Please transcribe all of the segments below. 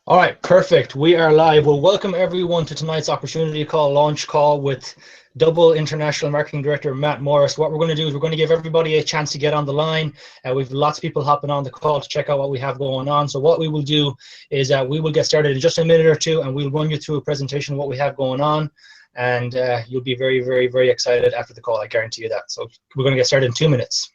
All right, perfect. We are live. Well, welcome everyone to tonight's opportunity call, launch call with Double International Marketing Director Matt Morris. What we're going to do is we're going to give everybody a chance to get on the line. We've lots of people hopping on the call to check out what we have going on. So what we will do is we will get started in just a minute or two, and we'll run you through a presentation of what we have going on. And you'll be very, very, very excited after the call. I guarantee you that. So we're going to get started in 2 minutes.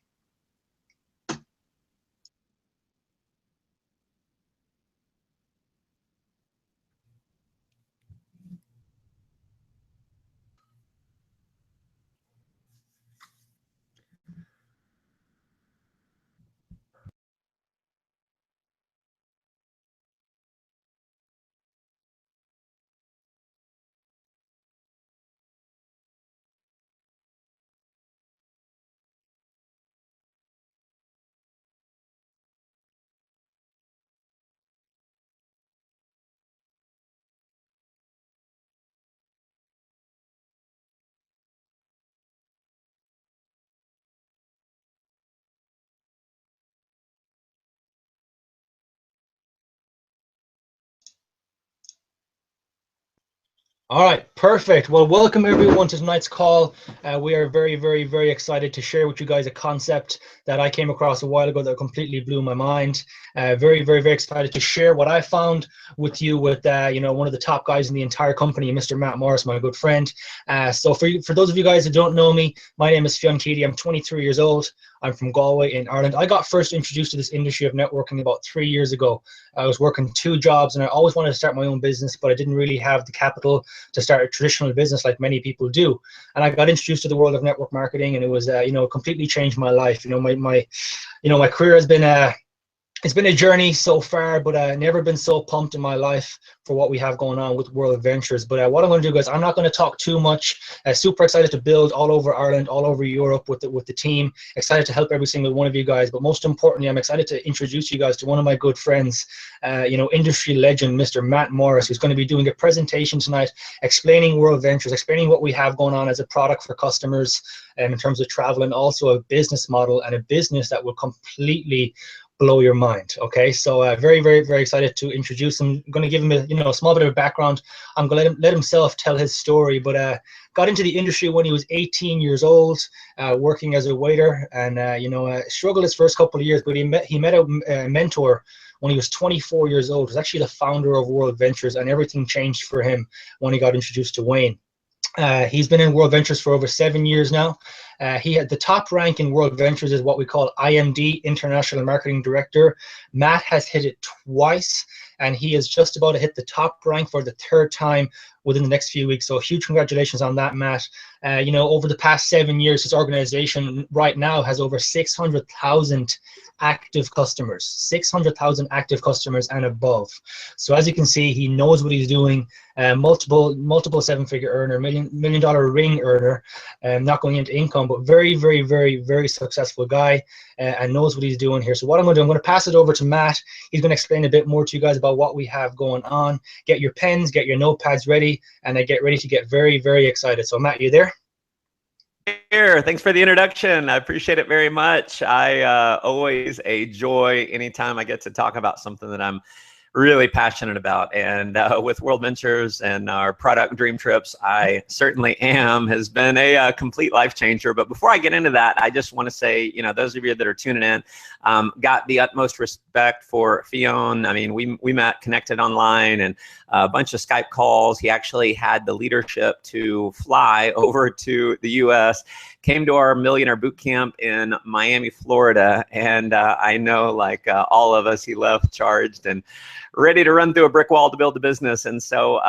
All right, perfect. Well, welcome everyone to tonight's call. We are very, very, very excited to share with you guys a concept that I came across a while ago that completely blew my mind. Very, very, very excited to share what I found with you with one of the top guys in the entire company, Mr. Matt Morris, my good friend. So for those of you guys that don't know me, my name is Fionn. I'm 23 years old. I'm from Galway in Ireland. I got first introduced to this industry of networking about 3 years ago. I was working 2 jobs and I always wanted to start my own business, but I didn't really have the capital to start a traditional business like many people do. And I got introduced to the world of network marketing, and it was completely changed my life. My career has been it's been a journey so far, but never been so pumped in my life for what we have going on with WorldVentures. But what I'm going to do, guys, I'm not going to talk too much. Super excited to build all over Ireland, all over Europe with the team. Excited to help every single one of you guys. But most importantly, I'm excited to introduce you guys to one of my good friends, industry legend, Mr. Matt Morris, who's going to be doing a presentation tonight explaining WorldVentures, explaining what we have going on as a product for customers in terms of travel, and also a business model and a business that will completely blow your mind. Okay, so very, very, very excited to introduce him. I'm going to give him a small bit of a background. I'm going to let himself tell his story, but got into the industry when he was 18 years old, working as a waiter, and struggled his first couple of years, but he met a mentor when he was 24 years old. He was actually the founder of WorldVentures, and everything changed for him when he got introduced to Wayne. He's been in WorldVentures for over 7 years now. He had the top rank in WorldVentures is what we call IMD, International Marketing Director. Matt has hit it twice, and he is just about to hit the top rank for the 3rd time within the next few weeks. So huge congratulations on that, Matt. Over the past 7 years, his organization right now has over 600,000 active customers, 600,000 active customers and above. So as you can see, he knows what he's doing. Multiple 7-figure earner, million dollar ring earner, not going into income, but very, very, very, very successful guy, and knows what he's doing here. So what I'm going to pass it over to Matt. He's going to explain a bit more to you guys about what we have going on. Get your pens, get your notepads ready, and get ready to get very, very excited. So Matt, you there? Here. Thanks for the introduction. I appreciate it very much. I always a joy anytime I get to talk about something that I'm really passionate about. And with WorldVentures and our product Dream Trips, I certainly has been a complete life changer. But before I get into that, I just want to say, those of you that are tuning in, got the utmost respect for Fionn. I mean, we met, connected online, and a bunch of Skype calls. He actually had the leadership to fly over to the US, came to our Millionaire Boot Camp in Miami, Florida. And I know, like all of us, he left charged and ready to run through a brick wall to build a business. And so,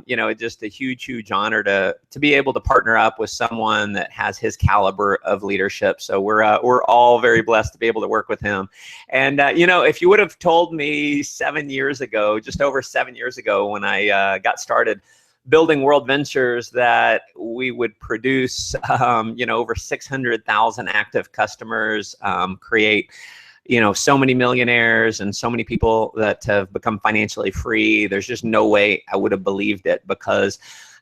it's just a huge, huge honor to be able to partner up with someone that has his caliber of leadership. So we're all very blessed to be able to work with him. And, if you would have told me 7 years ago, just over 7 years ago, when I got started building WorldVentures, that we would produce, over 600,000 active customers, create so many millionaires and so many people that have become financially free, there's just no way I would have believed it, because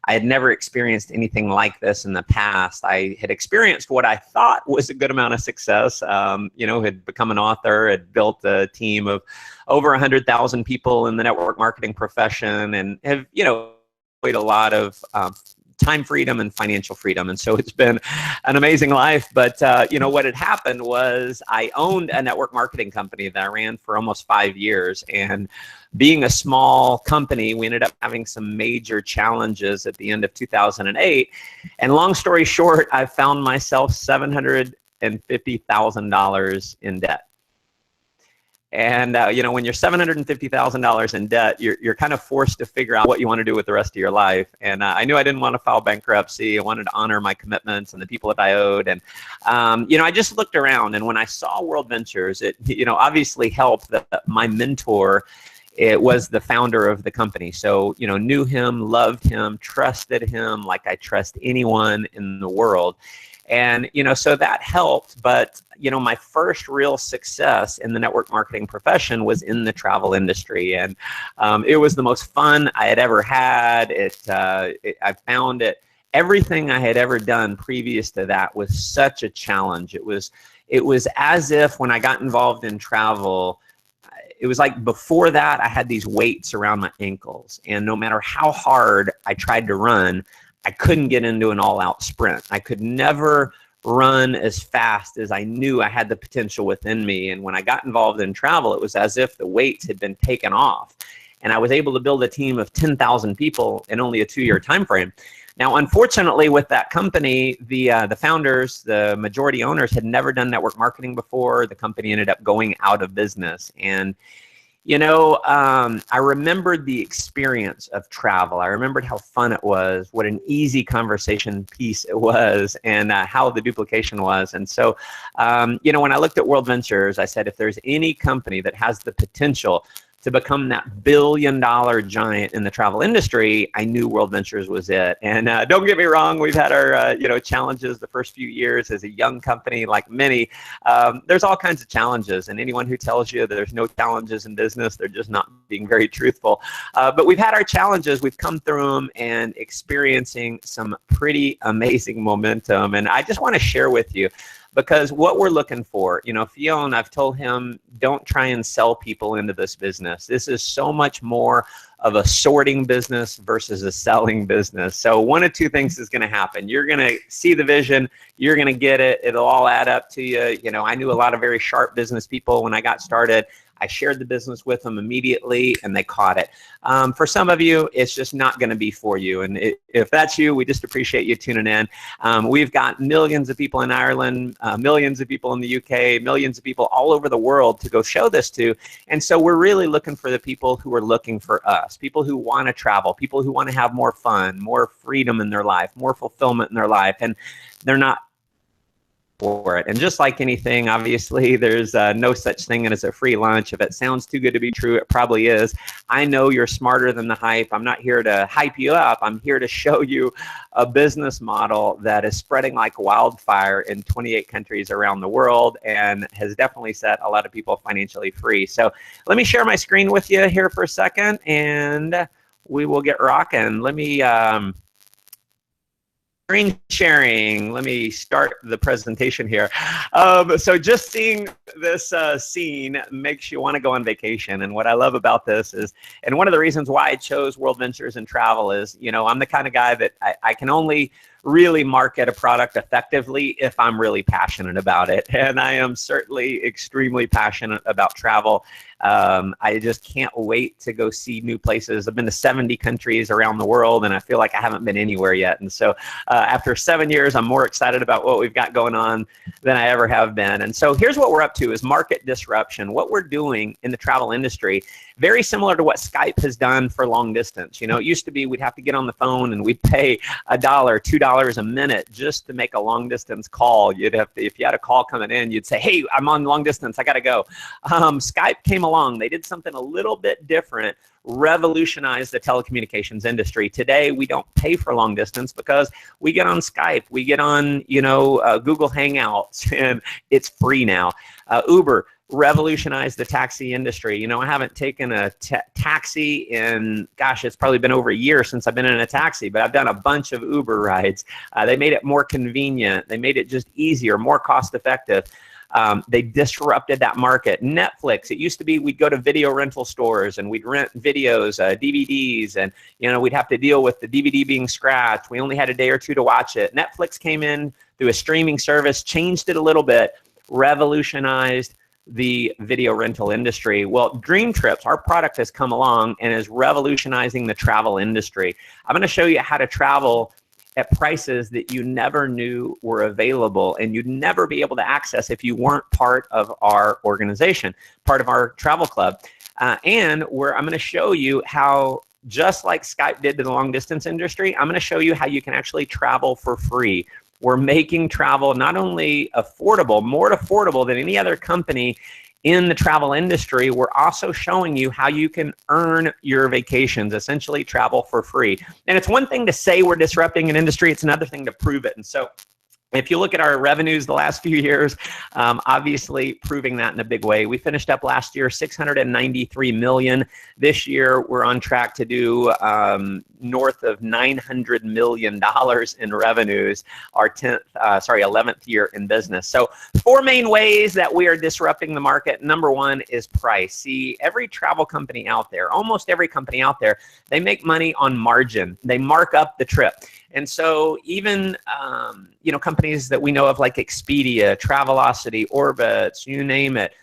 I had never experienced anything like this in the past. I had experienced what I thought was a good amount of success, had become an author, had built a team of over 100,000 people in the network marketing profession, and have, a lot of time freedom and financial freedom. And so it's been an amazing life. But, what had happened was I owned a network marketing company that I ran for almost 5 years. And being a small company, we ended up having some major challenges at the end of 2008. And long story short, I found myself $750,000 in debt. And, when you're $750,000 in debt, you're kind of forced to figure out what you want to do with the rest of your life. And I knew I didn't want to file bankruptcy. I wanted to honor my commitments and the people that I owed. And, I just looked around. And when I saw WorldVentures, it, obviously helped that my mentor, it was the founder of the company. So, knew him, loved him, trusted him like I trust anyone in the world. And, so that helped. But, my first real success in the network marketing profession was in the travel industry. And it was the most fun I had ever had. I found it, everything I had ever done previous to that was such a challenge. It was as if when I got involved in travel, it was like before that, I had these weights around my ankles. And no matter how hard I tried to run, I couldn't get into an all-out sprint. I could never run as fast as I knew I had the potential within me. And when I got involved in travel, it was as if the weights had been taken off. And I was able to build a team of 10,000 people in only a 2-year time frame. Now, unfortunately, with that company, the founders, the majority owners, had never done network marketing before. The company ended up going out of business. And I remembered the experience of travel. I remembered how fun it was, what an easy conversation piece it was, and how the duplication was. And so, when I looked at WorldVentures, I said, if there's any company that has the potential to become that billion-dollar giant in the travel industry, I knew WorldVentures was it. And don't get me wrong, we've had our challenges the first few years as a young company, like many. There's all kinds of challenges, and anyone who tells you that there's no challenges in business, they're just not being very truthful. But we've had our challenges, we've come through them and experiencing some pretty amazing momentum. And I just want to share with you, because what we're looking for, Fionn, I've told him, don't try and sell people into this business. This is so much more of a sorting business versus a selling business. So one of two things is going to happen. You're going to see the vision. You're going to get it. It'll all add up to you. I knew a lot of very sharp business people when I got started. I shared the business with them immediately, and they caught it. For some of you, it's just not going to be for you. And if that's you, we just appreciate you tuning in. We've got millions of people in Ireland, millions of people in the UK, millions of people all over the world to go show this to. And so we're really looking for the people who are looking for us, people who want to travel, people who want to have more fun, more freedom in their life, more fulfillment in their life. And they're not for it. And just like anything, obviously, there's no such thing as a free lunch. If it sounds too good to be true, it probably is. I know you're smarter than the hype. I'm not here to hype you up. I'm here to show you a business model that is spreading like wildfire in 28 countries around the world and has definitely set a lot of people financially free. So let me share my screen with you here for a second, and we will get rocking. Let me screen sharing. Let me start the presentation here. So just seeing this scene makes you want to go on vacation. And what I love about this is, and one of the reasons why I chose WorldVentures and travel is, I'm the kind of guy that I can only really market a product effectively if I'm really passionate about it. And I am certainly extremely passionate about travel. I just can't wait to go see new places. I've been to 70 countries around the world, and I feel like I haven't been anywhere yet. And so after 7 years, I'm more excited about what we've got going on than I ever have been. And so here's what we're up to is market disruption. What we're doing in the travel industry, very similar to what Skype has done for long distance. It used to be we'd have to get on the phone and we'd pay $1, $2 a minute just to make a long distance call. You'd have to, if you had a call coming in, you'd say, hey, I'm on long distance, I got to go. Skype came along. They did something a little bit different, revolutionized the telecommunications industry. Today, we don't pay for long distance because we get on Skype, we get on, Google Hangouts, and it's free now. Uber revolutionized the taxi industry. You know, I haven't taken a taxi in, gosh, it's probably been over a year since I've been in a taxi, but I've done a bunch of Uber rides. They made it more convenient. They made it just easier, more cost effective. They disrupted that market. Netflix, it used to be we'd go to video rental stores and we'd rent videos, DVDs, and you know, we'd have to deal with the DVD being scratched. We only had a day or two to watch it. Netflix came in through a streaming service, changed it a little bit, revolutionized the video rental industry. Well, Dream Trips, our product, has come along and is revolutionizing the travel industry. I'm going to show you how to travel at prices that you never knew were available and you'd never be able to access if you weren't part of our organization, part of our travel club. And where I'm going to show you how, just like Skype did to the long distance industry, I'm going to show you how you can actually travel for free. We're making travel not only affordable, more affordable than any other company in the travel industry. We're also showing you how you can earn your vacations, essentially travel for free. And it's one thing to say we're disrupting an industry, it's another thing to prove it. And so if you look at our revenues the last few years, obviously proving that in a big way. We finished up last year $693 million. This year we're on track to do north of $900 million in revenues, our 11th year in business. So 4 main ways that we are disrupting the market. Number one is price. See, every travel company out there, almost every company out there, they make money on margin. They mark up the trip. And so even, you know, companies that we know of like Expedia, Travelocity, Orbitz, you name it,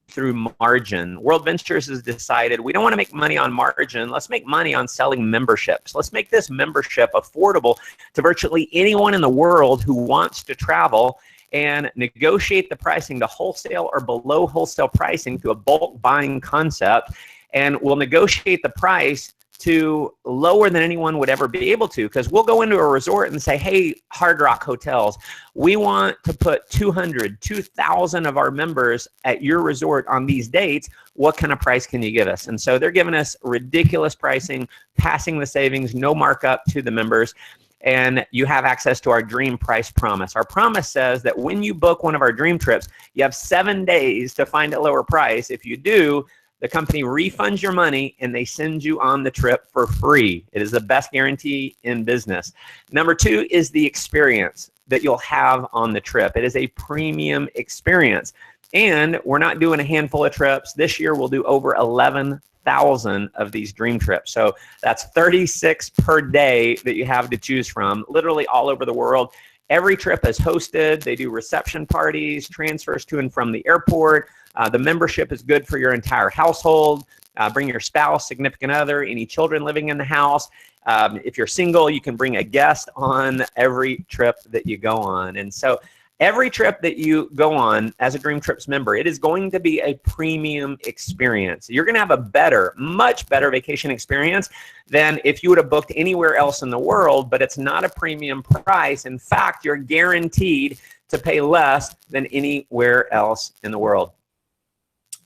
through margin. WorldVentures has decided we don't want to make money on margin. Let's make money on selling memberships. Let's make this membership affordable to virtually anyone in the world who wants to travel, and negotiate the pricing to wholesale or below wholesale pricing to a bulk buying concept. And we'll negotiate the price to lower than anyone would ever be able to, because we'll go into a resort and say, hey, Hard Rock Hotels, we want to put 2,000 of our members at your resort on these dates. What kind of price can you give us? And so they're giving us ridiculous pricing, passing the savings, no markup to the members. And you have access to our Dream Price Promise. Our promise says that when you book one of our dream trips, you have 7 days to find a lower price. If you do, the company refunds your money and they send you on the trip for free. It is the best guarantee in business. Number two is the experience that you'll have on the trip. It is a premium experience. And we're not doing a handful of trips. This year we'll do over 11,000 of these dream trips. So that's 36 per day that you have to choose from, literally all over the world. Every trip is hosted. They do reception parties, transfers to and from the airport. The membership is good for your entire household. Bring your spouse, significant other, any children living in the house. If you're single, you can bring a guest on every trip that you go on. And so every trip that you go on as a Dream Trips member, it is going to be a premium experience. You're going to have a better, much better vacation experience than if you would have booked anywhere else in the world, but it's not a premium price. In fact, you're guaranteed to pay less than anywhere else in the world.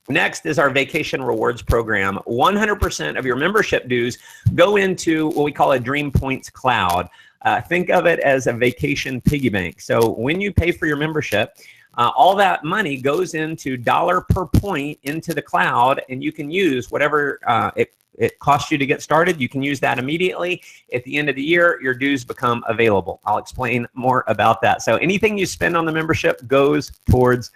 Next is our vacation rewards program. 100% of your membership dues go into what we call a Dream Points Cloud. Think of it as a vacation piggy bank. So when you pay for your membership, all that money goes into dollar per point into the cloud, and you can use whatever it costs you to get started. You can use that immediately. At the end of the year, your dues become available. I'll explain more about that. So anything you spend on the membership goes towards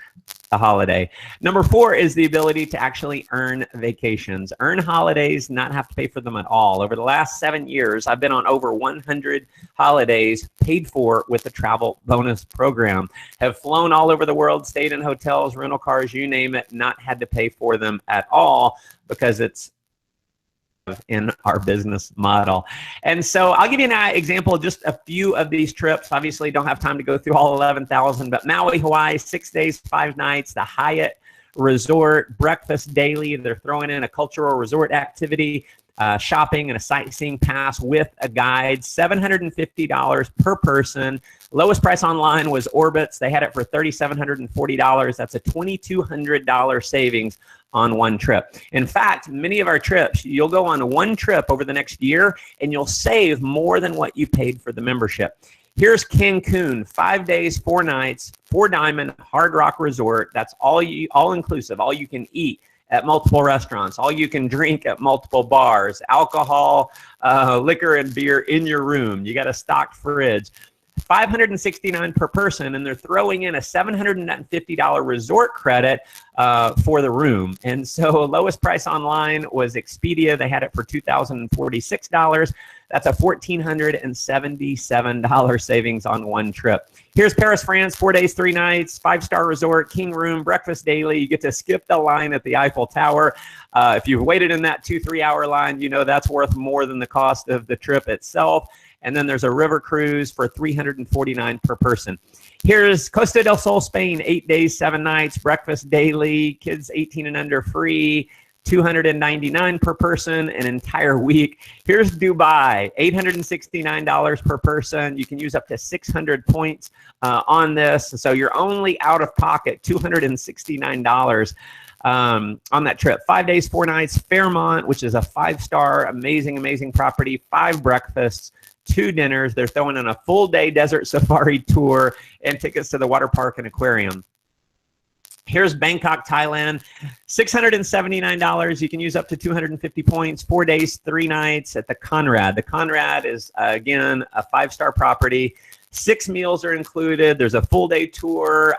a holiday. Number 4 is the ability to actually earn vacations, earn holidays, not have to pay for them at all. Over the last 7 years, I've been on over 100 holidays paid for with the travel bonus program, have flown all over the world, stayed in hotels, rental cars, you name it, not had to pay for them at all because it's in our business model. And so I'll give you an example of just a few of these trips. Obviously don't have time to go through all 11,000, but Maui, Hawaii, 6 days, 5 nights, the Hyatt Resort, breakfast daily. They're throwing in a cultural resort activity, shopping and a sightseeing pass with a guide, $750 per person. Lowest price online was Orbitz. They had it for $3,740. That's a $2,200 savings on one trip. In fact, many of our trips, you'll go on one trip over the next year and you'll save more than what you paid for the membership. Here's Cancun, 5 days, 4 nights, 4-diamond Hard Rock Resort. That's all inclusive, all you can eat at multiple restaurants, all you can drink at multiple bars, alcohol, liquor and beer in your room. You got a stocked fridge. $569 per person, and they're throwing in a $750 resort credit for the room. And so lowest price online was Expedia. They had it for $2,046. That's a $1,477 savings on one trip. Here's Paris, France, 4 days, 3 nights, 5-star resort, king room, breakfast daily. You get to skip the line at the Eiffel Tower. If you've waited in that 2-3 hour line, you know that's worth more than the cost of the trip itself. And then there's a river cruise for $349 per person. Here's Costa del Sol, Spain, 8 days, 7 nights, breakfast daily, kids 18 and under free, $299 per person, an entire week. Here's Dubai, $869 per person. You can use up to 600 points on this. So you're only out of pocket $269 on that trip. 5 days, 4 nights, Fairmont, which is a 5-star, amazing, amazing property, 5 breakfasts, 2 dinners. They're throwing in a full-day desert safari tour and tickets to the water park and aquarium. Here's Bangkok, Thailand, $679. You can use up to 250 points, 4 days, 3 nights at the Conrad. The Conrad is, again, a 5-star property. 6 meals are included. There's a full-day tour,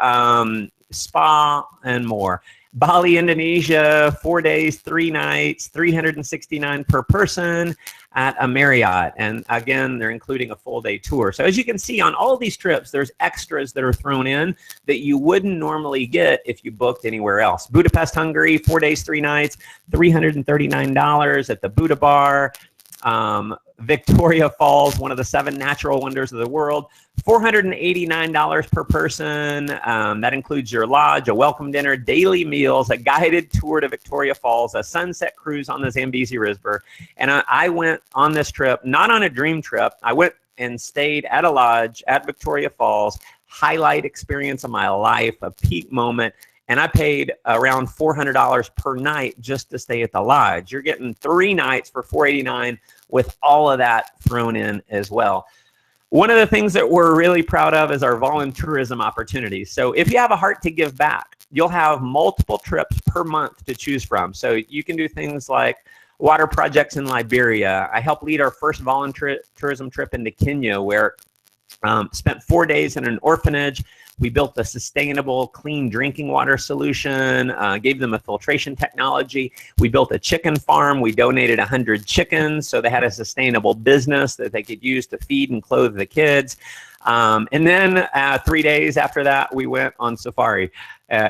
spa, and more. Bali, Indonesia, 4 days, 3 nights, $369 per person at a Marriott. And again, they're including a full-day tour. So as you can see on all these trips, there's extras that are thrown in that you wouldn't normally get if you booked anywhere else. Budapest, Hungary, 4 days, 3 nights, $339 at the Buddha Bar. Victoria Falls, one of the 7 natural wonders of the world, $489 per person. That includes your lodge, a welcome dinner, daily meals, a guided tour to Victoria Falls, a sunset cruise on the Zambezi River. And I went on this trip, not on a dream trip. I went and stayed at a lodge at Victoria Falls, highlight experience of my life, a peak moment. And I paid around $400 per night just to stay at the lodge. You're getting 3 nights for $489 with all of that thrown in as well. One of the things that we're really proud of is our volunteerism opportunities. So if you have a heart to give back, you'll have multiple trips per month to choose from. So you can do things like water projects in Liberia. I helped lead our first volunteerism trip into Kenya, where spent 4 days in an orphanage. We built a sustainable, clean drinking water solution, gave them a filtration technology. We built a chicken farm. We donated 100 chickens so they had a sustainable business that they could use to feed and clothe the kids. And then 3 days after that, we went on safari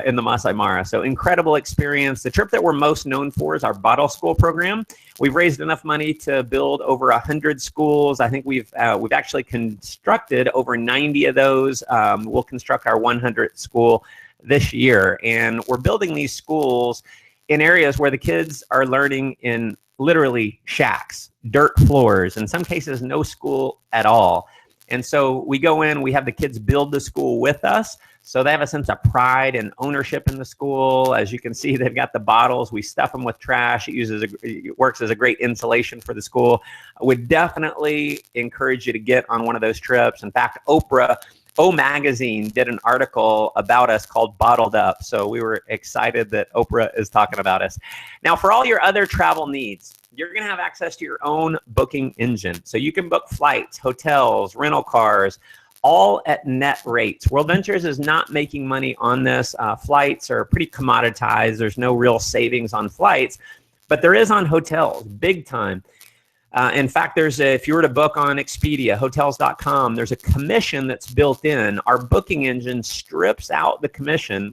in the Masai Mara. So incredible experience. The trip that we're most known for is our bottle school program. We've raised enough money to build over 100 schools. I think we've actually constructed over 90 of those. We'll construct our 100th school this year. And we're building these schools in areas where the kids are learning in literally shacks, dirt floors, in some cases no school at all. And so we go in, we have the kids build the school with us. So they have a sense of pride and ownership in the school. As you can see, they've got the bottles. We stuff them with trash. It works as a great insulation for the school. I would definitely encourage you to get on one of those trips. In fact, O Magazine did an article about us called Bottled Up. So we were excited that Oprah is talking about us. Now, for all your other travel needs, you're going to have access to your own booking engine. So you can book flights, hotels, rental cars, all at net rates. WorldVentures is not making money on this. Flights are pretty commoditized. There's no real savings on flights, but there is on hotels, big time. In fact, if you were to book on Expedia, hotels.com, there's a commission that's built in. Our booking engine strips out the commission,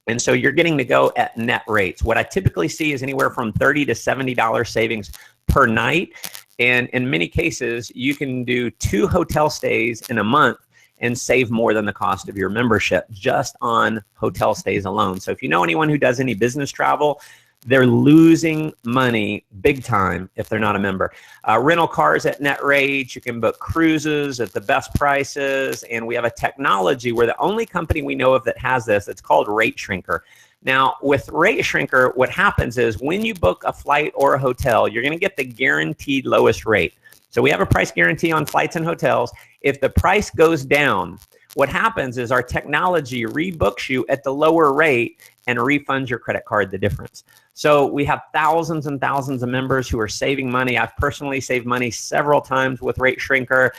and so you're getting to go at net rates. What I typically see is anywhere from $30 to $70 savings per night. And in many cases, you can do 2 hotel stays in a month and save more than the cost of your membership just on hotel stays alone. So if you know anyone who does any business travel, they're losing money big time if they're not a member. Rental cars at net rates. You can book cruises at the best prices. And we have a technology where the only company we know of that has this, it's called Rate Shrinker. Now, with Rate Shrinker, what happens is when you book a flight or a hotel, you're going to get the guaranteed lowest rate. So we have a price guarantee on flights and hotels. If the price goes down, what happens is our technology rebooks you at the lower rate and refunds your credit card the difference. So we have thousands and thousands of members who are saving money. I've personally saved money several times with Rate Shrinker.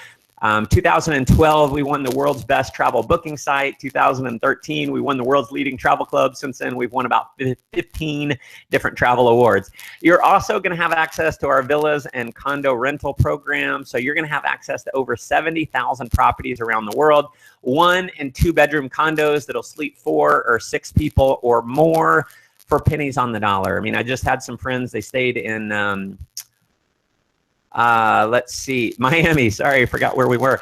2012, we won the world's best travel booking site. 2013, we won the world's leading travel club. Since then, we've won about 15 different travel awards. You're also going to have access to our villas and condo rental program. So you're going to have access to over 70,000 properties around the world, 1- and 2-bedroom condos that'll sleep 4 or 6 people or more for pennies on the dollar. I mean, I just had some friends, they stayed in let's see, Miami. Sorry, I forgot where we were.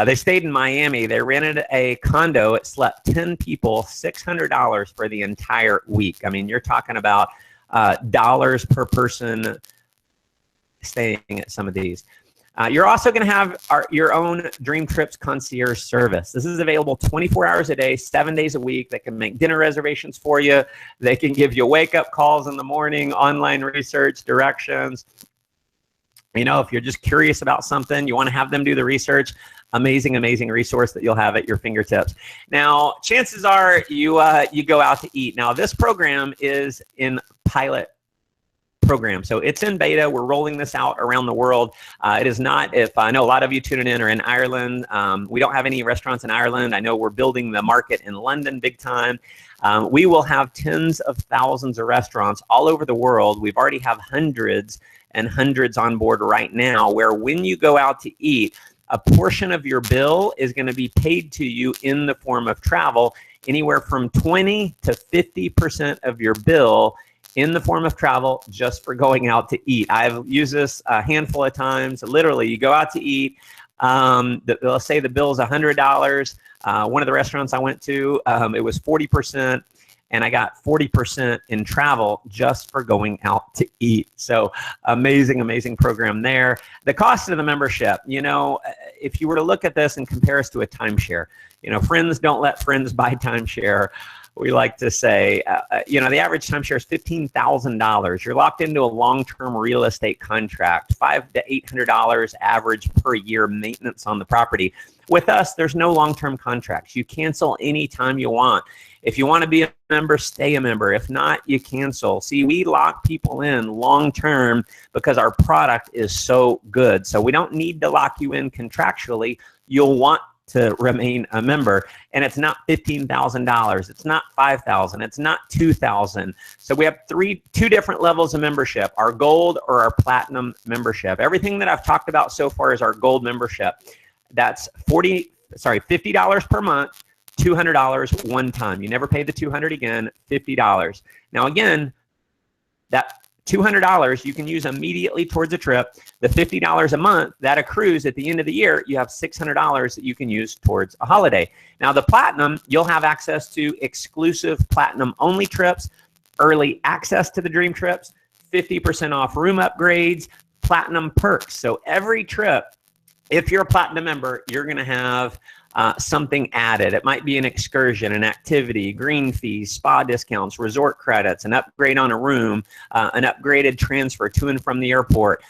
They stayed in Miami. They rented a condo. It slept 10 people, $600 for the entire week. I mean, you're talking about dollars per person staying at some of these. You're also going to have your own Dream Trips concierge service. This is available 24 hours a day, 7 days a week. They can make dinner reservations for you. They can give you wake-up calls in the morning, online research, directions. You know, if you're just curious about something, you want to have them do the research, amazing, amazing resource that you'll have at your fingertips. Now, chances are you go out to eat. Now, this program is in pilot program. So it's in beta. We're rolling this out around the world. It is not, if I know a lot of you tuning in are in Ireland. We don't have any restaurants in Ireland. I know we're building the market in London big time. We will have tens of thousands of restaurants all over the world. We've already have hundreds and hundreds on board right now, where when you go out to eat, a portion of your bill is going to be paid to you in the form of travel, anywhere from 20 to 50% of your bill in the form of travel just for going out to eat. I've used this a handful of times. Literally, you go out to eat. Let's say the bill is $100. One of the restaurants I went to, it was 40%. And I got 40% in travel just for going out to eat. So amazing, amazing program there. The cost of the membership, you know, if you were to look at this and compare us to a timeshare, you know, friends don't let friends buy timeshare. We like to say, you know, the average timeshare is $15,000. You're locked into a long-term real estate contract, $500 to $800 average per year maintenance on the property. With us, there's no long-term contracts. You cancel anytime you want. If you want to be a member, stay a member. If not, you cancel. See, we lock people in long-term because our product is so good. So we don't need to lock you in contractually. You'll want to remain a member, and it's not $15,000. It's not $5,000. It's not $2,000. So we have two different levels of membership: our gold or our platinum membership. Everything that I've talked about so far is our gold membership. That's $50 per month, $200 one time. You never pay the $200 again, $50. Now again, that $200 you can use immediately towards a trip. The $50 a month, that accrues at the end of the year. You have $600 that you can use towards a holiday. Now the platinum, you'll have access to exclusive platinum only trips, early access to the dream trips, 50% off room upgrades, platinum perks. So every trip, if you're a platinum member, you're going to have something added. It might be an excursion, an activity, green fees, spa discounts, resort credits, an upgrade on a room, an upgraded transfer to and from the airport.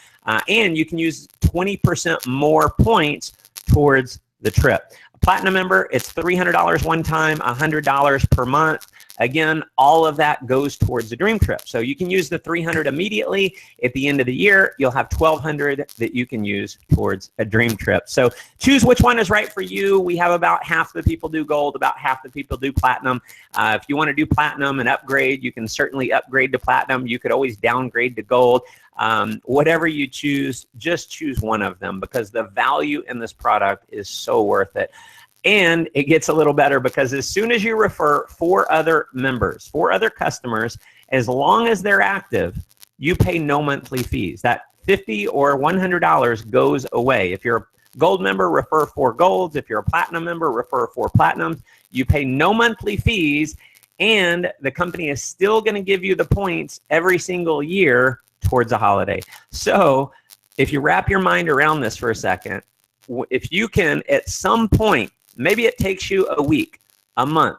And you can use 20% more points towards the trip. A platinum member, it's $300 one time, $100 per month. Again, all of that goes towards the dream trip. So you can use the $300 immediately. At the end of the year, you'll have $1,200 that you can use towards a dream trip. So choose which one is right for you. We have about half the people do gold, about half the people do platinum. If you want to do platinum and upgrade, you can certainly upgrade to platinum. You could always downgrade to gold. Whatever you choose, just choose one of them, because the value in this product is so worth it. And it gets a little better, because as soon as you refer 4 other members, 4 other customers, as long as they're active, you pay no monthly fees. That $50 or $100 goes away. If you're a gold member, refer 4 golds. If you're a platinum member, refer 4 platinums. You pay no monthly fees, and the company is still going to give you the points every single year towards a holiday. So if you wrap your mind around this for a second, if you can at some point, maybe it takes you a week, a month.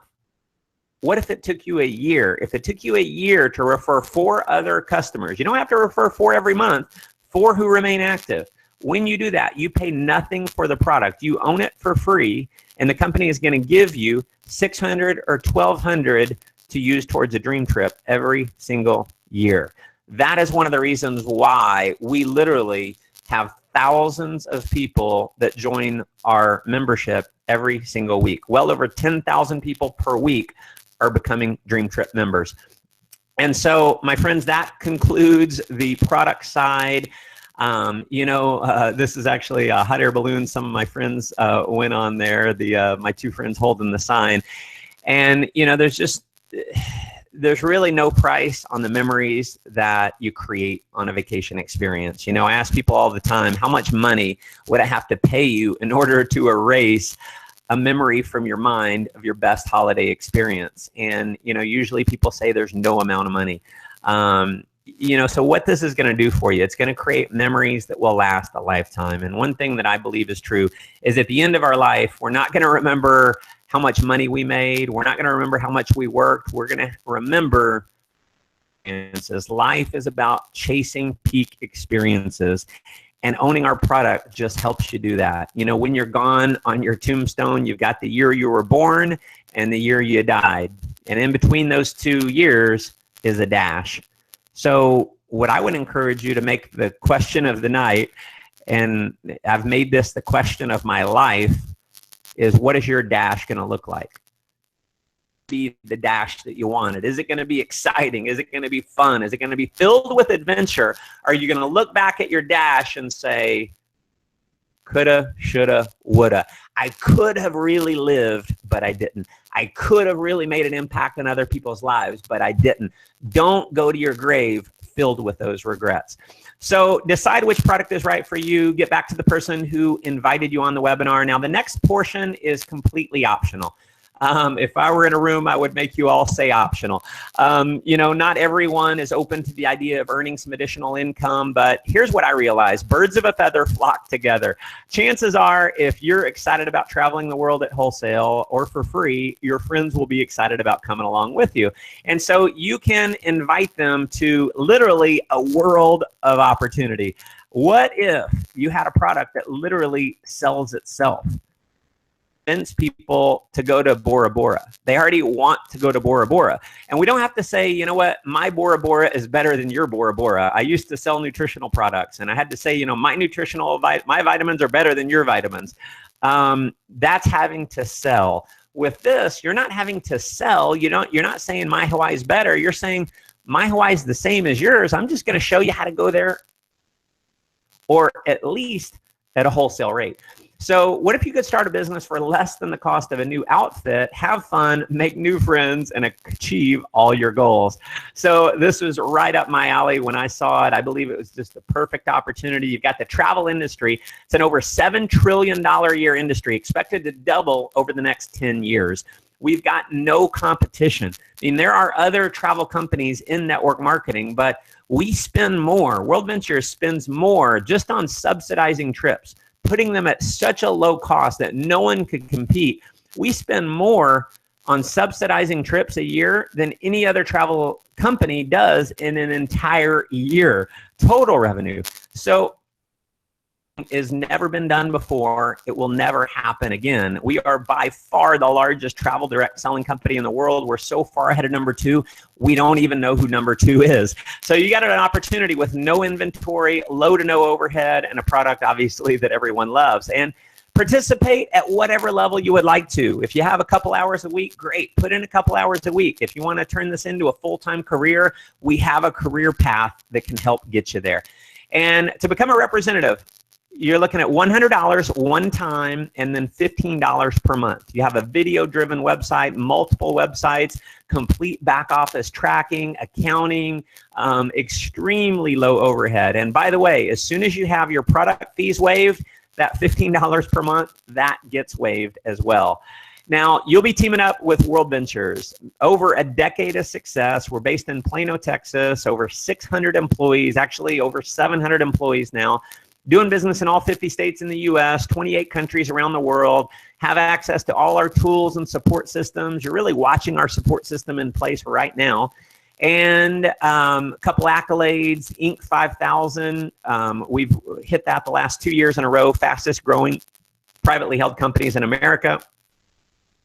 What if it took you a year? If it took you a year to refer 4 other customers, you don't have to refer 4 every month, 4 who remain active. When you do that, you pay nothing for the product. You own it for free, and the company is going to give you $600 or $1,200 to use towards a dream trip every single year. That is one of the reasons why we literally have thousands of people that join our membership every single week. Well over 10,000 people per week are becoming Dream Trip members. And so, my friends, that concludes the product side. This is actually a hot air balloon. Some of my friends went on there, my two friends holding the sign. And, there's really no price on the memories that you create on a vacation experience. I ask people all the time, how much money would I have to pay you in order to erase a memory from your mind of your best holiday experience? And, usually people say there's no amount of money. So what this is going to do for you, it's going to create memories that will last a lifetime. And one thing that I believe is true is at the end of our life, we're not going to remember how much money we made. We're not going to remember how much we worked. We're going to remember experiences. Life is about chasing peak experiences, and owning our product just helps you do that. When you're gone, on your tombstone, you've got the year you were born and the year you died. And in between those 2 years is a dash. So what I would encourage you to make the question of the night, and I've made this the question of my life, is what is your dash going to look like? Be the dash that you wanted. Is it going to be exciting? Is it going to be fun? Is it going to be filled with adventure? Are you going to look back at your dash and say, coulda, shoulda, woulda. I could have really lived, but I didn't. I could have really made an impact on other people's lives, but I didn't. Don't go to your grave filled with those regrets. So decide which product is right for you. Get back to the person who invited you on the webinar. Now, the next portion is completely optional. If I were in a room, I would make you all say optional. Not everyone is open to the idea of earning some additional income, but here's what I realized. Birds of a feather flock together. Chances are, if you're excited about traveling the world at wholesale or for free, your friends will be excited about coming along with you. And so you can invite them to literally a world of opportunity. What if you had a product that literally sells itself? Convince people to go to Bora Bora. They already want to go to Bora Bora. And we don't have to say, you know what, my Bora Bora is better than your Bora Bora. I used to sell nutritional products, and I had to say, my my vitamins are better than your vitamins. That's having to sell. With this, you're not having to sell. You're not saying my Hawaii is better. You're saying my Hawaii is the same as yours. I'm just going to show you how to go there, or at least at a wholesale rate. So what if you could start a business for less than the cost of a new outfit, have fun, make new friends, and achieve all your goals? So this was right up my alley when I saw it. I believe it was just the perfect opportunity. You've got the travel industry. It's an over $7 trillion a year industry, expected to double over the next 10 years. We've got no competition. There are other travel companies in network marketing, but we spend more. WorldVentures spends more just on subsidizing trips, putting them at such a low cost that no one could compete. We spend more on subsidizing trips a year than any other travel company does in an entire year, total revenue. So it's never been done before. It will never happen again. We are by far the largest travel direct selling company in the world. We're so far ahead of number 2, we don't even know who number 2 is. So you got an opportunity with no inventory, low to no overhead, and a product obviously that everyone loves. And participate at whatever level you would like to. If you have a couple hours a week, great. Put in a couple hours a week. If you want to turn this into a full-time career, we have a career path that can help get you there. And to become a representative, you're looking at $100 one time and then $15 per month. You have a video-driven website, multiple websites, complete back office tracking, accounting, extremely low overhead. And by the way, as soon as you have your product fees waived, that $15 per month, that gets waived as well. Now, you'll be teaming up with WorldVentures. Over a decade of success. We're based in Plano, Texas, over 600 employees, actually over 700 employees now. Doing business in all 50 states in the US, 28 countries around the world, have access to all our tools and support systems. You're really watching our support system in place right now. And a couple accolades, Inc. 5000. We've hit that the last 2 years in a row, fastest growing privately held companies in America.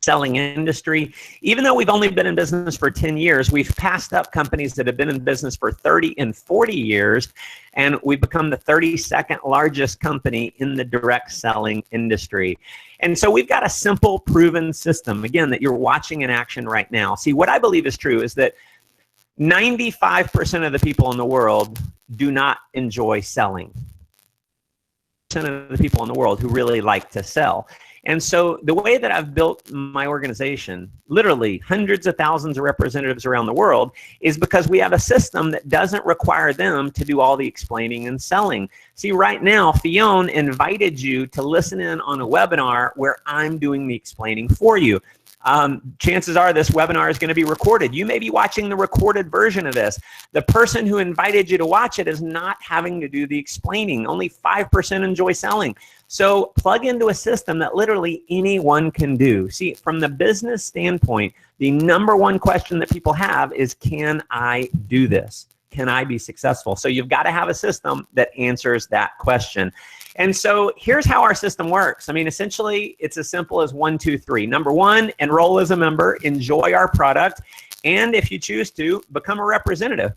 Selling industry. Even though we've only been in business for 10 years, we've passed up companies that have been in business for 30 and 40 years, and we've become the 32nd largest company in the direct selling industry. And so we've got a simple, proven system, again, that you're watching in action right now. See, what I believe is true is that 95% of the people in the world do not enjoy selling. Of the people in the world who really like to sell. And so the way that I've built my organization, literally hundreds of thousands of representatives around the world, is because we have a system that doesn't require them to do all the explaining and selling. See, right now, Fionn invited you to listen in on a webinar where I'm doing the explaining for you. Chances are this webinar is going to be recorded. You may be watching the recorded version of this. The person who invited you to watch it is not having to do the explaining. Only 5% enjoy selling. So plug into a system that literally anyone can do. See, from the business standpoint, the number one question that people have is, can I do this? Can I be successful? So you've got to have a system that answers that question. And so here's how our system works. I mean, essentially, it's as simple as 1, 2, 3. Number one, enroll as a member, enjoy our product, and if you choose to, become a representative.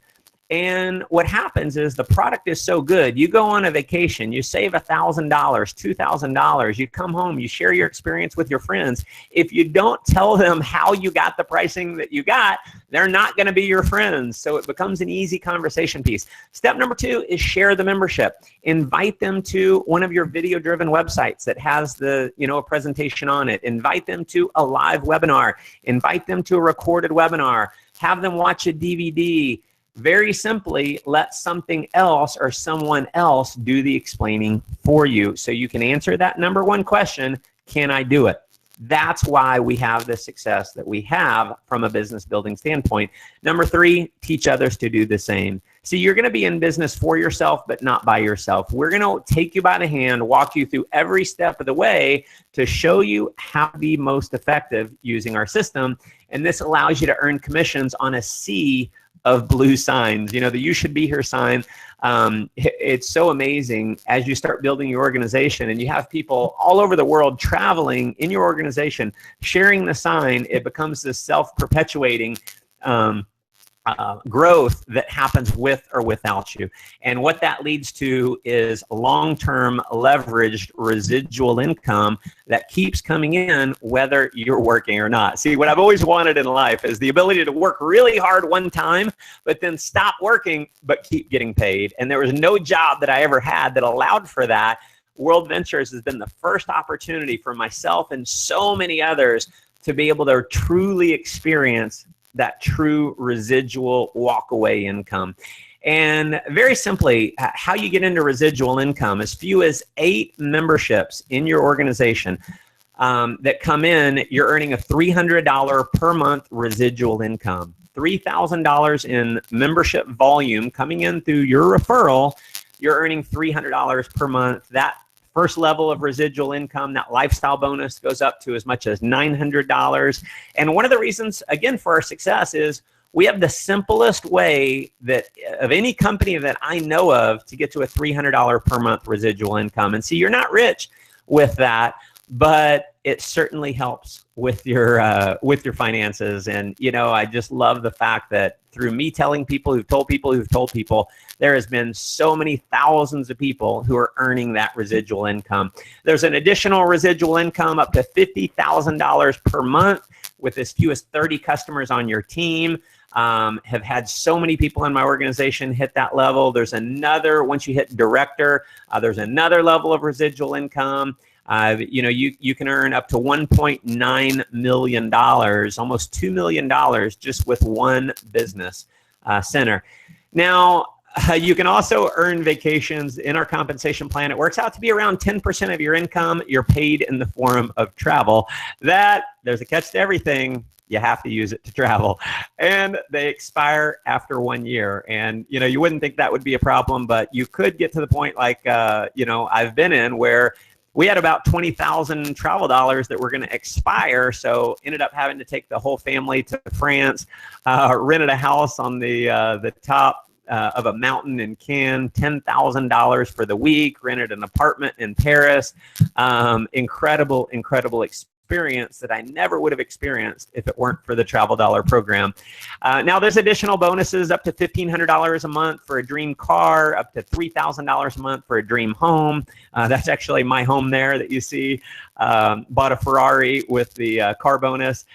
And what happens is the product is so good. You go on a vacation, you save $1,000, $2,000, you come home, you share your experience with your friends. If you don't tell them how you got the pricing that you got, they're not going to be your friends. So it becomes an easy conversation piece. Step number 2 is share the membership. Invite them to one of your video-driven websites that has the, a presentation on it. Invite them to a live webinar. Invite them to a recorded webinar. Have them watch a DVD. Very simply, let something else or someone else do the explaining for you so you can answer that number one question, can I do it? That's why we have the success that we have from a business building standpoint. Number 3, teach others to do the same. See, you're going to be in business for yourself, but not by yourself. We're going to take you by the hand, walk you through every step of the way to show you how to be most effective using our system. And this allows you to earn commissions on a sea of blue signs. The you should be here sign. It's so amazing as you start building your organization and you have people all over the world traveling in your organization, sharing the sign. It becomes this self-perpetuating growth that happens with or without you. And what that leads to is long-term leveraged residual income that keeps coming in whether you're working or not. See, what I've always wanted in life is the ability to work really hard one time, but then stop working, but keep getting paid. And there was no job that I ever had that allowed for that. WorldVentures has been the first opportunity for myself and so many others to be able to truly experience that true residual walkaway income. And very simply, how you get into residual income, as few as 8 memberships in your organization that come in, you're earning a $300 per month residual income. $3,000 in membership volume coming in through your referral, you're earning $300 per month. That first level of residual income, that lifestyle bonus, goes up to as much as $900. And one of the reasons, again, for our success is we have the simplest way that of any company that I know of to get to a $300 per month residual income. And see, you're not rich with that, but it certainly helps with your finances. And I just love the fact that through me telling people who've told people who've told people, there has been so many thousands of people who are earning that residual income. There's an additional residual income up to $50,000 per month with as few as 30 customers on your team. Have had so many people in my organization hit that level. There's another, once you hit director, there's another level of residual income. You can earn up to $1.9 million, almost $2 million just with one business center. Now, you can also earn vacations in our compensation plan. It works out to be around 10% of your income. You're paid in the form of travel. There's a catch to everything. You have to use it to travel. And they expire after 1 year. And, you wouldn't think that would be a problem, but you could get to the point like, I've been in where we had about 20,000 travel dollars that were going to expire. So ended up having to take the whole family to France, rented a house on the top of a mountain in Cannes, $10,000 for the week, rented an apartment in Paris. Incredible experience that I never would have experienced if it weren't for the Travel Dollar program. Now there's additional bonuses up to $1,500 a month for a dream car, up to $3,000 a month for a dream home. That's actually my home there that you see. Bought a Ferrari with the car bonus.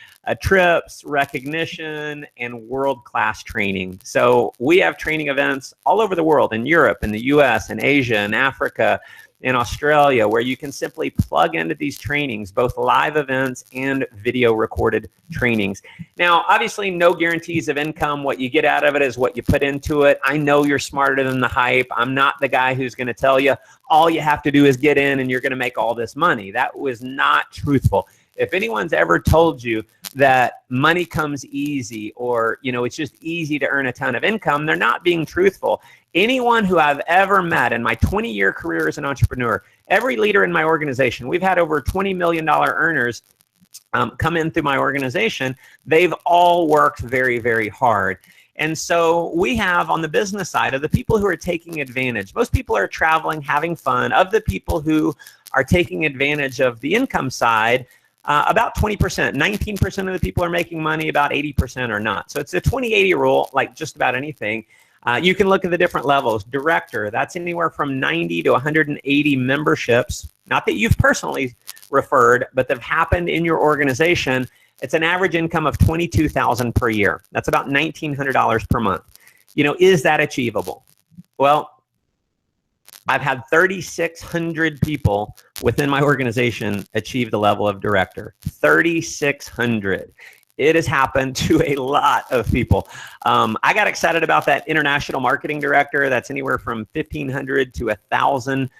Trips, recognition, and world-class training. So we have training events all over the world, in Europe, in the US, in Asia, in Africa, in Australia, where you can simply plug into these trainings, both live events and video recorded trainings. Now, obviously, no guarantees of income. What you get out of it is what you put into it. I know you're smarter than the hype. I'm not the guy who's going to tell you all you have to do is get in and you're going to make all this money. That was not truthful. If anyone's ever told you that money comes easy, or it's just easy to earn a ton of income, they're not being truthful. Anyone who I've ever met in my 20-year career as an entrepreneur, every leader in my organization, we've had over $20 million earners come in through my organization. They've all worked very, very hard. And so we have, on the business side, of the people who are taking advantage. Most people are traveling, having fun. Of the people who are taking advantage of the income side, about 20%, 19% of the people are making money, about 80% are not. So it's a 20-80 rule, like just about anything. You can look at the different levels. Director, that's anywhere from 90 to 180 memberships. Not that you've personally referred, but that have happened in your organization. It's an average income of $22,000 per year. That's about $1,900 per month. Is that achievable? Well, I've had 3,600 people within my organization achieve the level of director. 3,600. It has happened to a lot of people. I got excited about that international marketing director. That's anywhere from 1,500 to 1,000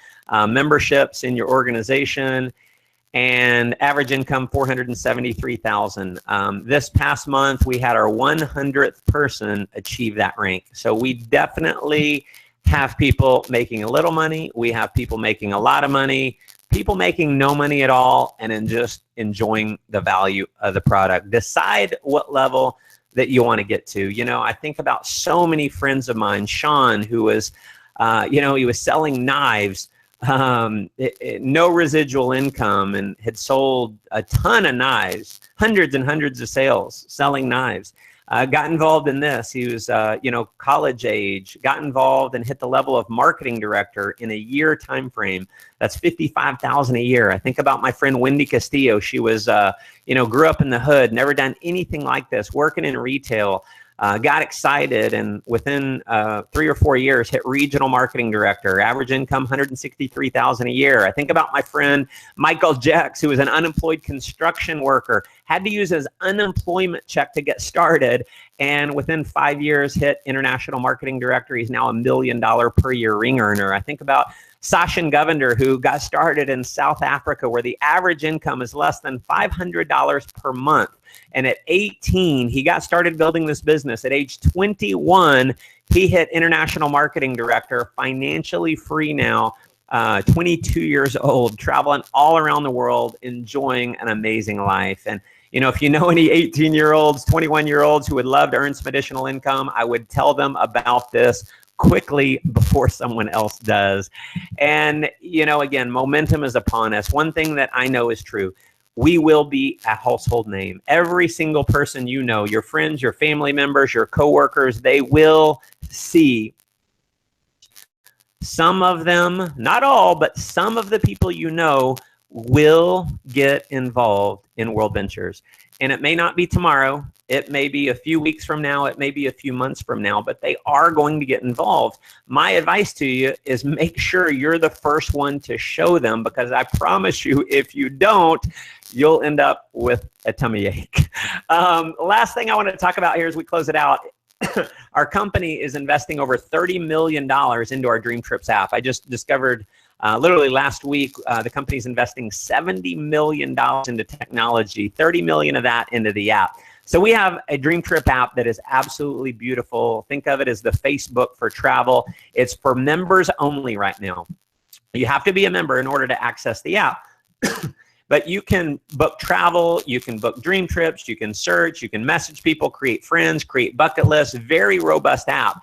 memberships in your organization, and average income $473,000. This past month, we had our 100th person achieve that rank. So we definitely have people making a little money. We have people making a lot of money, people making no money at all, and then just enjoying the value of the product. Decide what level that you want to get to. I think about so many friends of mine, Sean, who was, he was selling knives, no residual income, and had sold a ton of knives, hundreds and hundreds of sales selling knives. Got involved in this. He was, college age, got involved and hit the level of marketing director in a year time frame. That's $55,000 a year. I think about my friend Wendy Castillo. She was, grew up in the hood, never done anything like this, working in retail. Got excited, and within 3 or 4 years hit regional marketing director, average income $163,000 a year. I think about my friend Michael Jex, who was an unemployed construction worker, had to use his unemployment check to get started, and within 5 years hit international marketing director. He's now $1 million per year ring earner. I think about Sachin Govender, who got started in South Africa, where the average income is less than $500 per month. And at 18, he got started building this business. At age 21, he hit international marketing director, financially free now, 22 years old, traveling all around the world, enjoying an amazing life. And if you know any 18-year-olds, 21-year-olds who would love to earn some additional income, I would tell them about this quickly before someone else does. And, again, momentum is upon us. One thing that I know is true: we will be a household name. Every single person your friends, your family members, your coworkers, they will see some of them, not all, but some of the people will get involved in WorldVentures. And it may not be tomorrow. It may be a few weeks from now. It may be a few months from now, but they are going to get involved. My advice to you is make sure you're the first one to show them, because I promise you, if you don't, you'll end up with a tummy ache. Last thing I want to talk about here as we close it out. Our company is investing over $30 million into our Dream Trips app. I just discovered literally last week, the company's investing $70 million into technology, 30 million of that into the app. So we have a Dream Trip app that is absolutely beautiful. Think of it as the Facebook for travel. It's for members only right now. You have to be a member in order to access the app. But you can book travel, you can book dream trips, you can search, you can message people, create friends, create bucket lists, very robust app.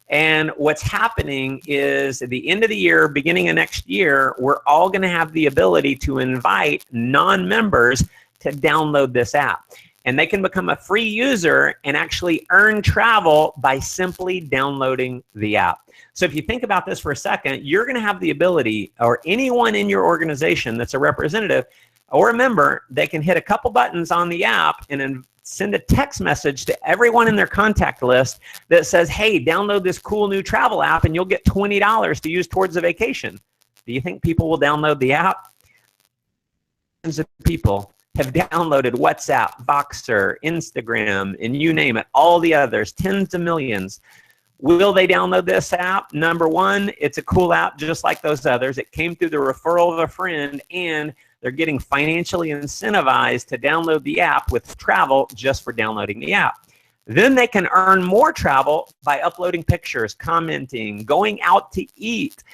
And what's happening is at the end of the year, beginning of next year, we're all going to have the ability to invite non-members to download this app. And they can become a free user and actually earn travel by simply downloading the app. So if you think about this for a second, you're going to have the ability, or anyone in your organization that's a representative or a member, they can hit a couple buttons on the app and then send a text message to everyone in their contact list that says, hey, download this cool new travel app and you'll get $20 to use towards a vacation. Do you think people will download the app? Millions of people have downloaded WhatsApp, Voxer, Instagram, and you name it, all the others, tens of millions. Will they download this app? Number one, it's a cool app just like those others. It came through the referral of a friend, and they're getting financially incentivized to download the app with travel just for downloading the app. Then they can earn more travel by uploading pictures, commenting, going out to eat.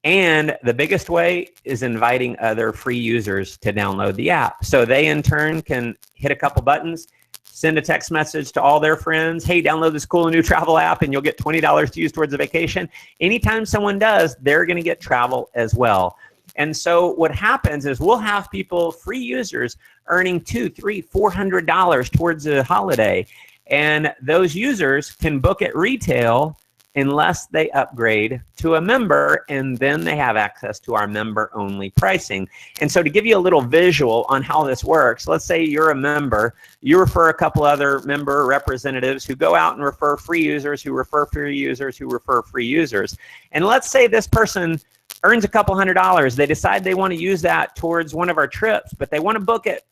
And the biggest way is inviting other free users to download the app. So they in turn can hit a couple buttons, send a text message to all their friends, hey, download this cool new travel app and you'll get $20 to use towards a vacation. Anytime someone does, they're going to get travel as well. And so what happens is we'll have people, free users, earning $200, $300, $400 towards a holiday. And those users can book at retail unless they upgrade to a member, and then they have access to our member-only pricing. And so to give you a little visual on how this works, let's say you're a member, you refer a couple other member representatives who go out and refer free users, who refer free users, who refer free users. And let's say this person earns a couple $100. They decide they want to use that towards one of our trips, but they want to book it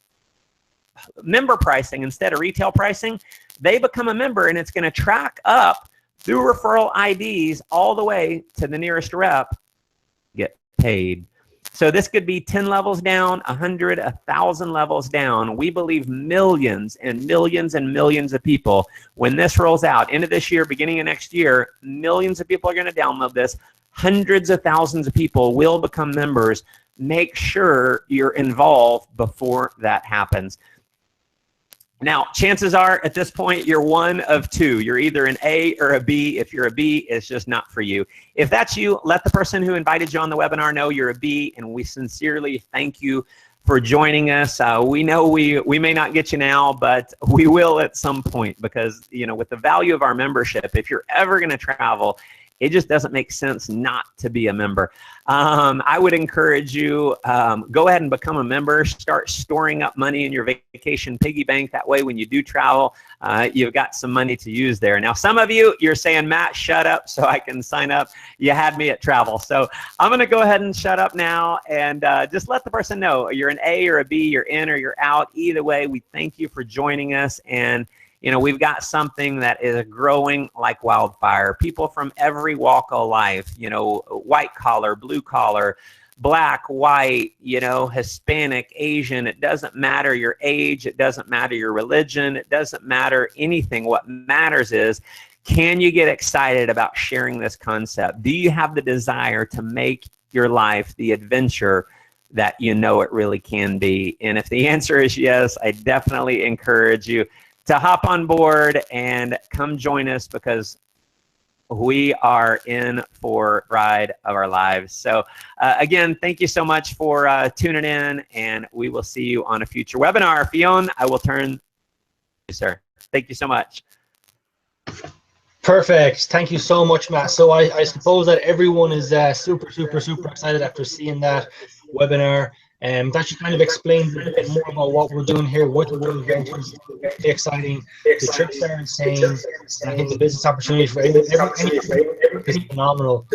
member pricing instead of retail pricing. They become a member, and it's going to track up through referral IDs all the way to the nearest rep, get paid. So this could be 10 levels down, 100, 1,000 levels down. We believe millions and millions and millions of people, when this rolls out, end of this year, beginning of next year, millions of people are going to download this. Hundreds of thousands of people will become members. Make sure you're involved before that happens. Now, chances are at this point, you're one of two. You're either an A or a B. If you're a B, it's just not for you. If that's you, let the person who invited you on the webinar know you're a B, and we sincerely thank you for joining us. We know we may not get you now, but we will at some point, because, you know, with the value of our membership, if you're ever going to travel, it just doesn't make sense not to be a member. I would encourage you, go ahead and become a member. Start storing up money in your vacation piggy bank. That way, when you do travel, you've got some money to use there. Now, some of you, you're saying, Matt, shut up so I can sign up. You had me at travel. So I'm going to go ahead and shut up now, and just let the person know you're an A or a B, you're in or you're out. Either way, we thank you for joining us. And you know, we've got something that is growing like wildfire. People from every walk of life, you know, white collar, blue collar, black, white, you know, Hispanic, Asian. It doesn't matter your age. It doesn't matter your religion. It doesn't matter anything. What matters is, can you get excited about sharing this concept? Do you have the desire to make your life the adventure that you know it really can be? And if the answer is yes, I definitely encourage you to hop on board and come join us, because we are in for a ride of our lives. So again, thank you so much for tuning in, and we will see you on a future webinar. Fionn, I will turn to you, sir. Thank you so much. Perfect. Thank you so much, Matt. So I suppose that everyone is super excited after seeing that webinar. That should kind of explains a bit more about what we're doing here with WorldVentures. Really exciting. The trips are insane. And I think the business opportunity for every is phenomenal.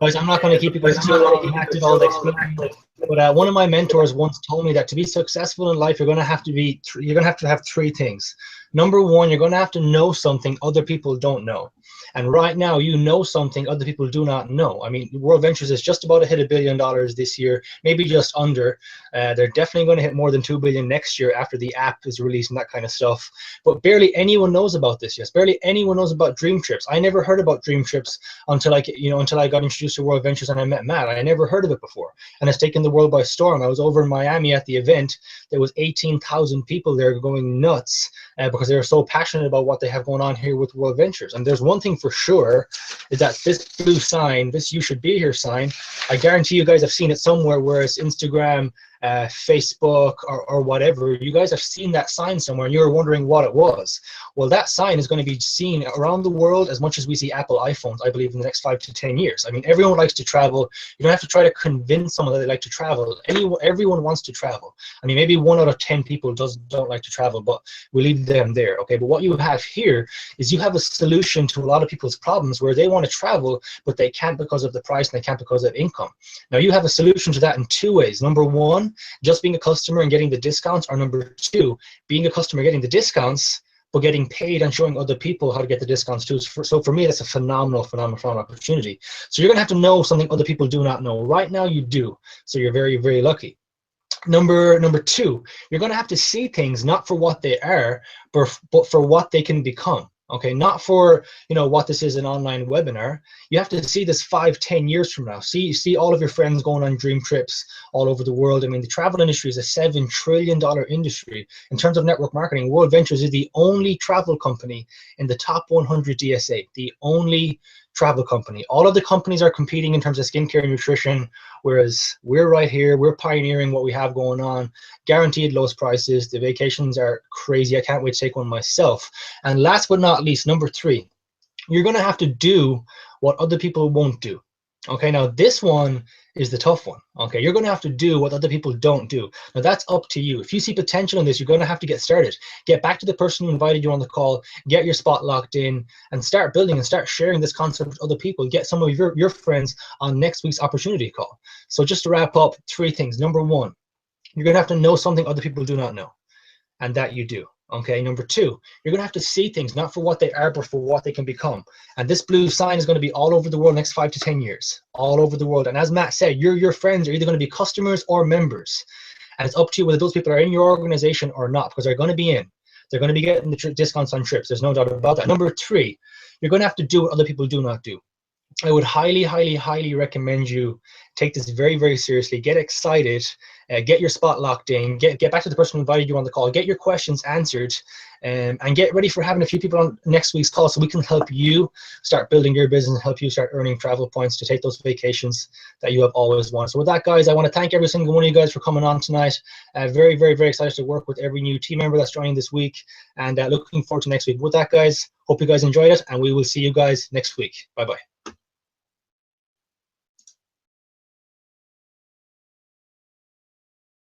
Guys, I'm not going to keep you guys too long. Matt did all the explaining. But one of my mentors once told me that to be successful in life, you're going to have to have three things. Number one, you're going to have to know something other people don't know. And right now, you know something other people do not know. I mean, WorldVentures is just about to hit $1 billion this year, maybe just under. They're definitely going to hit more than 2 billion next year after the app is released and that kind of stuff. But barely anyone knows about this. Yes, barely anyone knows about Dream Trips. I never heard about Dream Trips until I got introduced to WorldVentures and I met Matt. I never heard of it before, and it's taken the world by storm. I was over in Miami at the event. There was 18,000 people there going nuts because they were so passionate about what they have going on here with WorldVentures. And there's one thing for sure, is that this blue sign, this "you should be here" sign, I guarantee you guys have seen it somewhere, where it's Instagram, Facebook, or whatever. You guys have seen that sign somewhere and you're wondering what it was. Well, that sign is going to be seen around the world as much as we see Apple iPhones, I believe, in the next 5 to 10 years. I mean, everyone likes to travel. You don't have to try to convince someone that they like to travel. Everyone wants to travel. I mean, maybe 1 out of 10 people don't like to travel, but we leave them there, okay? But what you have here is you have a solution to a lot of people's problems where they want to travel, but they can't because of the price and they can't because of income. Now, you have a solution to that in 2 ways. Number 1, just being a customer and getting the discounts, or number 2, being a customer, getting the discounts, but getting paid and showing other people how to get the discounts too. So for me, that's a phenomenal opportunity. So you're gonna have to know something other people do not know. Right now you do, so you're very, very lucky. Number 2, you're gonna have to see things not for what they are, but for what they can become. Okay, not for what this is, an online webinar. You have to see this 5, 10 years from now. See all of your friends going on dream trips all over the world. I mean, the travel industry is a $7 trillion industry. In terms of network marketing, WorldVentures is the only travel company in the top 100 DSA, the only travel company. All of the companies are competing in terms of skincare and nutrition, whereas we're right here, we're pioneering what we have going on, guaranteed lowest prices. The vacations are crazy. I can't wait to take one myself. And last but not least, number 3, you're gonna have to do what other people won't do. Okay, now this one is the tough one. Okay, you're gonna have to do what other people don't do. Now that's up to you. If you see potential in this, you're gonna have to get started. Get back to the person who invited you on the call, get your spot locked in, and start building and start sharing this concept with other people. Get some of your friends on next week's opportunity call. So just to wrap up, 3 things. Number 1, you're gonna have to know something other people do not know, and that you do. Okay, number 2, you're gonna have to see things not for what they are, but for what they can become. And this blue sign is gonna be all over the world next 5 to 10 years, all over the world. And as Matt said, your friends are either gonna be customers or members. And it's up to you whether those people are in your organization or not, because they're gonna be in. They're gonna be getting the discounts on trips. There's no doubt about that. Number 3, you're gonna have to do what other people do not do. I would highly, highly, highly recommend you take this very, very seriously. Get excited, get your spot locked in, get back to the person who invited you on the call, get your questions answered, and get ready for having a few people on next week's call so we can help you start building your business and help you start earning travel points to take those vacations that you have always wanted. So with that, guys, I want to thank every single one of you guys for coming on tonight. Very, very, very excited to work with every new team member that's joining this week, and looking forward to next week. With that, guys, hope you guys enjoyed it, and we will see you guys next week. Bye-bye.